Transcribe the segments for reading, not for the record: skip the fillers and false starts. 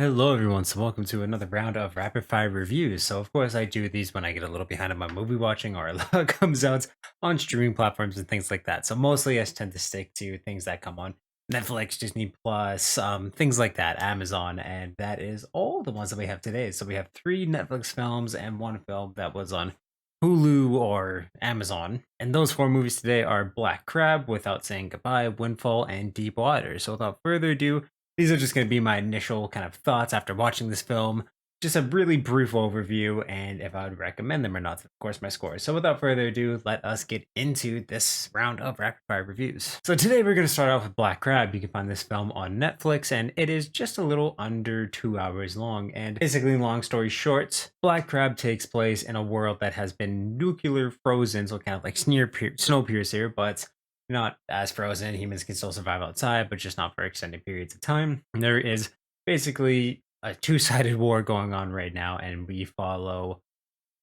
Hello, everyone. So, welcome to another round of rapid fire reviews. So, of course, I do these when I get a little behind on my movie watching or a lot comes out on streaming platforms and things like that. So, mostly I tend to stick to things that come on Netflix, Disney Plus, things like that, Amazon, and that is all the ones that we have today. So, we have three Netflix films and one film that was on Hulu or Amazon. And those four movies today are Black Crab, Without Saying Goodbye, Windfall, and Deep Water. So, without further ado, these are just going to be my initial kind of thoughts after watching this film. Just a really brief overview and if I would recommend them or not. Of course, my scores. So without further ado, let us get into this round of rapid fire reviews. So today we're going to start off with Black Crab. You can find this film on Netflix and it is just a little under 2 hours long. And basically, long story short, Black Crab takes place in a world that has been nuclear frozen, so kind of like Snowpiercer, but not as frozen. Humans can still survive outside, but just not for extended periods of time. And there is basically a two-sided war going on right now, and we follow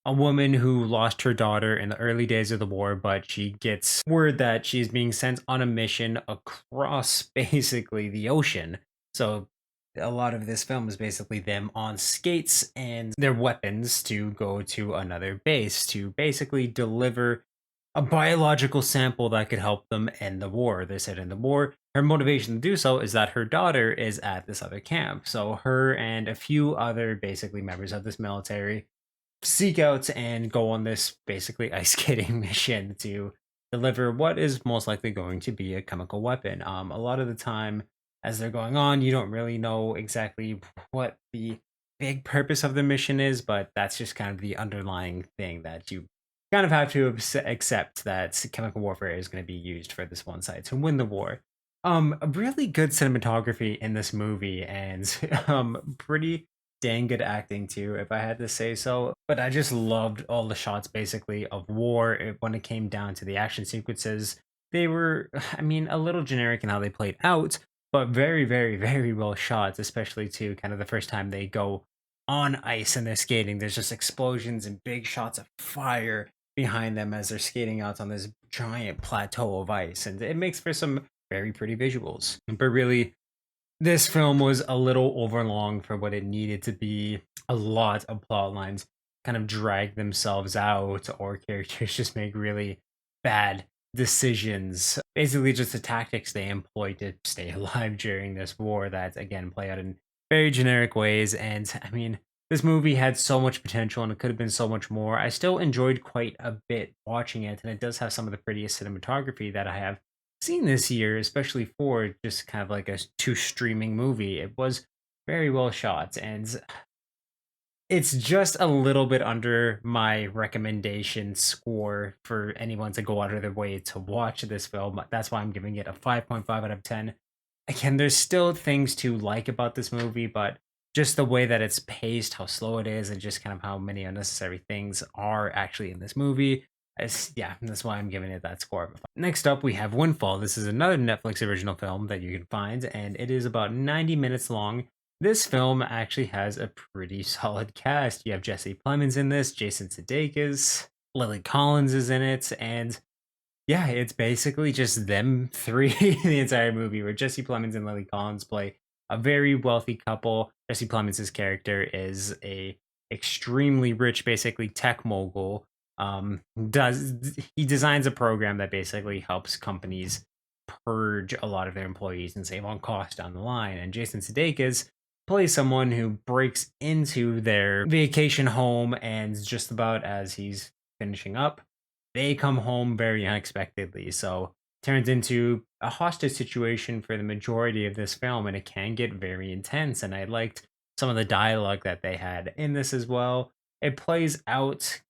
a woman who lost her daughter in the early days of the war, but she gets word that she's being sent on a mission across basically the ocean. So a lot of this film is basically them on skates and their weapons to go to another base to basically deliver a biological sample that could help them end the war. They said in the war, her motivation to do so is that her daughter is at this other camp. So her and a few other basically members of this military seek out and go on this basically ice skating mission to deliver what is most likely going to be a chemical weapon. A lot of the time, as they're going on, you don't really know exactly what the big purpose of the mission is, but that's just kind of the underlying thing that you kind of have to accept that chemical warfare is going to be used for this one side to win the war. A really good cinematography in this movie and pretty dang good acting too, if I had to say so. But I just loved all the shots basically of war when it came down to the action sequences. They were, I mean, a little generic in how they played out, but very, very, very well shot, especially to kind of the first time they go on ice and they're skating. There's just explosions and big shots of fire behind them as they're skating out on this giant plateau of ice. And it makes for some very pretty visuals. But really, this film was a little overlong for what it needed to be. A lot of plot lines kind of drag themselves out, or characters just make really bad decisions. Basically, just the tactics they employ to stay alive during this war that, again, play out in very generic ways. And I mean, this movie had so much potential and it could have been so much more. I still enjoyed quite a bit watching it, and it does have some of the prettiest cinematography that I have seen this year, especially for just kind of like a two streaming movie. It was very well shot, and it's just a little bit under my recommendation score for anyone to go out of their way to watch this film. That's why I'm giving it a 5.5 out of 10. Again, there's still things to like about this movie, but just the way that it's paced, how slow it is, and just kind of how many unnecessary things are actually in this movie. Yeah, that's why I'm giving it that score of a 5. Next up, we have Windfall. This is another Netflix original film that you can find, and it is about 90 minutes long. This film actually has a pretty solid cast. You have Jesse Plemons in this, Jason Sudeikis, Lily Collins is in it, and yeah, it's basically just them three the entire movie, where Jesse Plemons and Lily Collins play a very wealthy couple. Jesse Plemons' character is a extremely rich, basically tech mogul. Does he designs a program that basically helps companies purge a lot of their employees and save on cost down the line. And Jason Sudeikis plays someone who breaks into their vacation home, and just about as he's finishing up, they come home very unexpectedly. So turns into a hostage situation for the majority of this film, and it can get very intense. And I liked some of the dialogue that they had in this as well. It plays out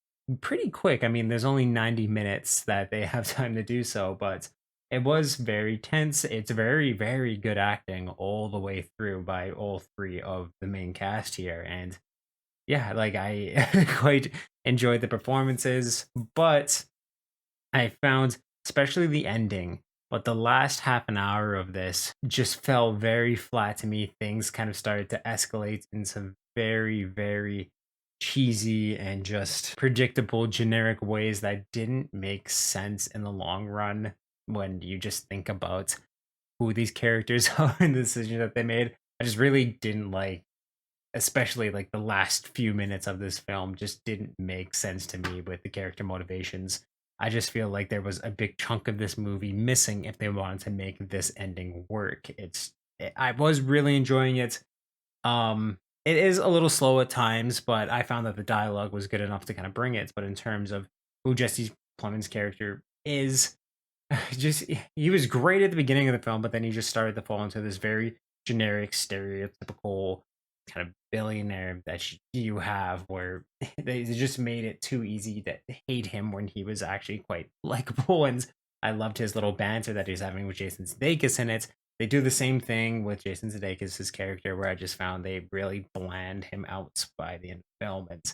pretty quick. I mean, there's only 90 minutes that they have time to do so, but it was very tense. It's very, very good acting all the way through by all three of the main cast here. And yeah, like I quite enjoyed the performances, but I found, especially the ending, but the last half an hour of this just fell very flat to me. Things kind of started to escalate into very, very cheesy and just predictable, generic ways that didn't make sense in the long run when you just think about who these characters are and the decisions that they made. I just really didn't like especially like the last few minutes of this film just didn't make sense to me with the character motivations. I just feel like there was a big chunk of this movie missing if they wanted to make this ending work. I was really enjoying it. It is a little slow at times, but I found that the dialogue was good enough to kind of bring it. But in terms of who Jesse Plemons' character is, just he was great at the beginning of the film, but then he just started to fall into this very generic, stereotypical kind of billionaire that you have, where they just made it too easy to hate him when he was actually quite likable. And I loved his little banter that he's having with Jason Sudeikis in it. They do the same thing with Jason Sudeikis' character, where I just found they really bland him out by the end of the film. And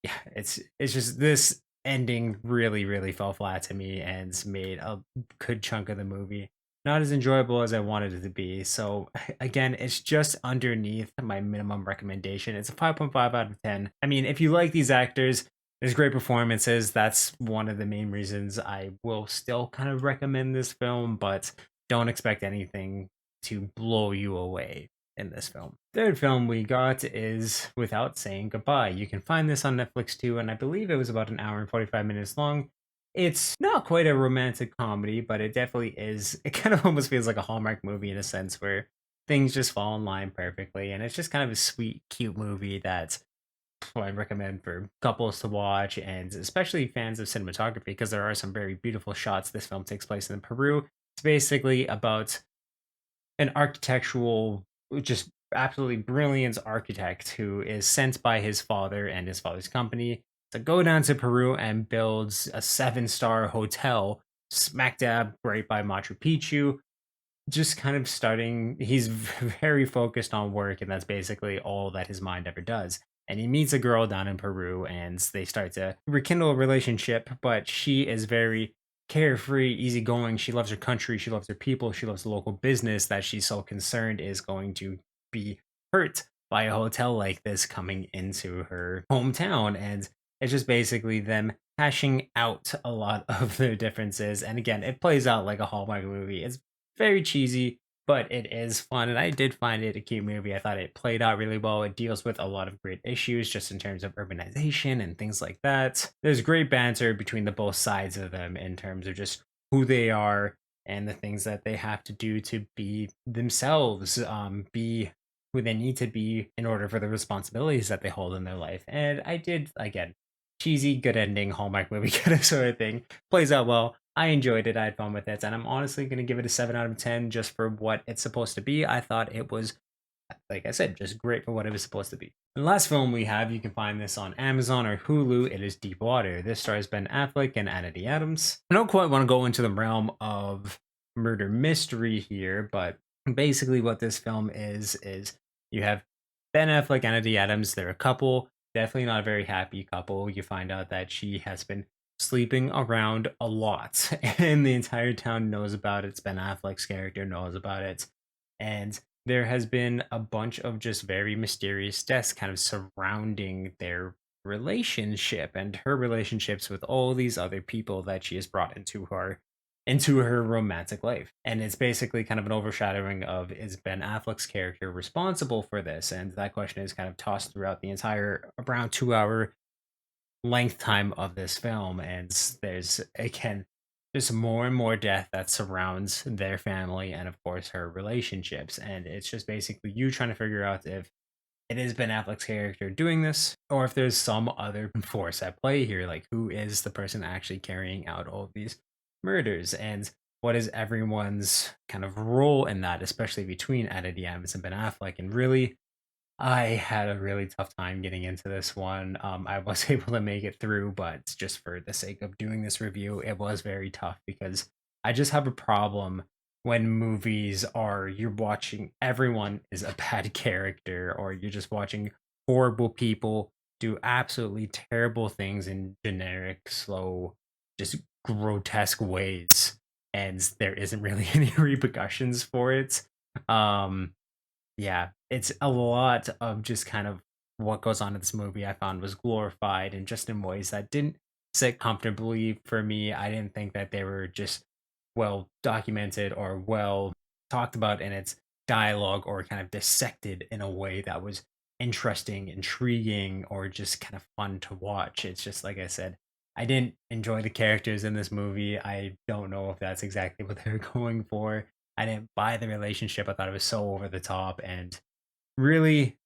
yeah, it's just this ending really fell flat to me and made a good chunk of the movie not as enjoyable as I wanted it to be. So again, it's just underneath my minimum recommendation. It's a 5.5 out of 10. I mean, if you like these actors, there's great performances. That's one of the main reasons I will still kind of recommend this film, but don't expect anything to blow you away in this film. Third film we got is Without Saying Goodbye. You can find this on Netflix too, and I believe it was about an hour and 45 minutes long. It's not quite a romantic comedy, but it definitely is. It kind of almost feels like a Hallmark movie in a sense where things just fall in line perfectly, and it's just kind of a sweet, cute movie that I recommend for couples to watch, and especially fans of cinematography because there are some very beautiful shots. This film takes place in Peru. It's basically about an architectural, just absolutely brilliant architect who is sent by his father and his father's company to go down to Peru and builds a 7-star hotel smack dab right by Machu Picchu. Just kind of starting, he's very focused on work, and that's basically all that his mind ever does. And he meets a girl down in Peru, and they start to rekindle a relationship, but she is very carefree, easygoing. She loves her country, she loves her people, she loves the local business that she's so concerned is going to be hurt by a hotel like this coming into her hometown. And it's just basically them hashing out a lot of their differences. And again, it plays out like a Hallmark movie. It's very cheesy, but it is fun, and I did find it a cute movie. I thought it played out really well. It deals with a lot of great issues just in terms of urbanization and things like that. There's great banter between the both sides of them in terms of just who they are and the things that they have to do to be themselves, be who they need to be in order for the responsibilities that they hold in their life. And I did, again, cheesy, good ending, Hallmark movie kind of sort of thing. Plays out well. I enjoyed it. I had fun with it, and I'm honestly going to give it a 7 out of 10 just for what it's supposed to be. I thought it was, like I said, just great for what it was supposed to be. The last film we have, you can find this on Amazon or Hulu. It is Deep Water. This stars Ben Affleck and Anna de Adams. I don't quite want to go into the realm of murder mystery here, but basically what this film is you have Ben Affleck, Anna de Adams. They're a couple. Definitely not a very happy couple. You find out that she has been sleeping around a lot, and the entire town knows about it. It's Ben Affleck's character knows about it, and there has been a bunch of just very mysterious deaths kind of surrounding their relationship and her relationships with all these other people that she has brought into her romantic life. And it's basically kind of an overshadowing of, is Ben Affleck's character responsible for this? And that question is kind of tossed throughout the entire around 2 hour length time of this film. And there's, again, just more and more death that surrounds their family and of course her relationships. And it's just basically you trying to figure out if it is Ben Affleck's character doing this, or if there's some other force at play here. Like, who is the person actually carrying out all of these murders, and what is everyone's kind of role in that, especially between Anna de Armas and Ben Affleck. And really, I had a really tough time getting into this one. I was able to make it through, but just for the sake of doing this review, it was very tough because I just have a problem when movies are, you're watching everyone is a bad character, or you're just watching horrible people do absolutely terrible things in generic, slow, just grotesque ways, and there isn't really any repercussions for it. Um, yeah, it's a lot of just kind of what goes on in this movie I found was glorified and just in ways that didn't sit comfortably for me. I didn't think that they were just well documented or well talked about in its dialogue, or kind of dissected in a way that was interesting, intriguing, or just kind of fun to watch. It's just like I said, I didn't enjoy the characters in this movie. I don't know if that's exactly what they're going for. I didn't buy the relationship. I thought it was so over the top, and really,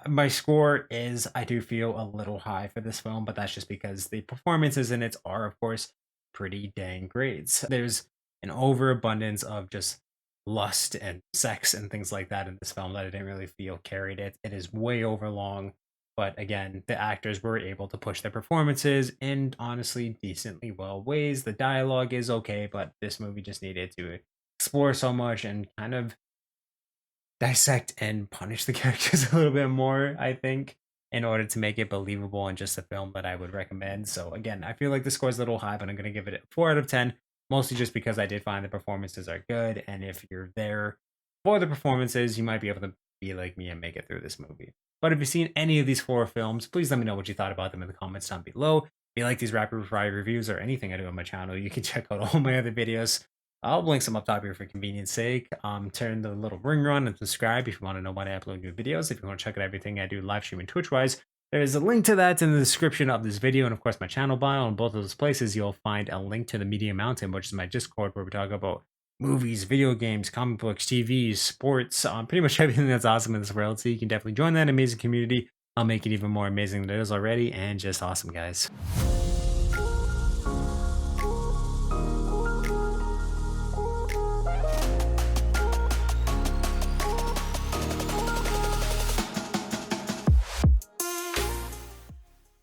my score is, I do feel a little high for this film, but that's just because the performances in it are, of course, pretty dang great. There's an overabundance of just lust and sex and things like that in this film that I didn't really feel carried it. It is way over long, but again, the actors were able to push their performances in honestly decently well ways. The dialogue is okay, but this movie just needed to explore so much and kind of dissect and punish the characters a little bit more, I think, in order to make it believable and just a film that I would recommend. So again, I feel like the score's a little high, but I'm gonna give it a 4 out of 10, mostly just because I did find the performances are good. And if you're there for the performances, you might be able to be like me and make it through this movie. But if you've seen any of these 4 films, please let me know what you thought about them in the comments down below. If you like these rapid fire reviews or anything I do on my channel, you can check out all my other videos. I'll link some up top here for convenience sake. Turn the little ring on and subscribe if you want to know when I upload new videos. If you want to check out everything I do live streaming Twitch wise, there's a link to that in the description of this video, and of course my channel bio. In both of those places, you'll find a link to the Media Mountain, which is my Discord where we talk about movies, video games, comic books, TVs, sports, pretty much everything that's awesome in this world. So you can definitely join that amazing community. I'll make it even more amazing than it is already, and just awesome, guys.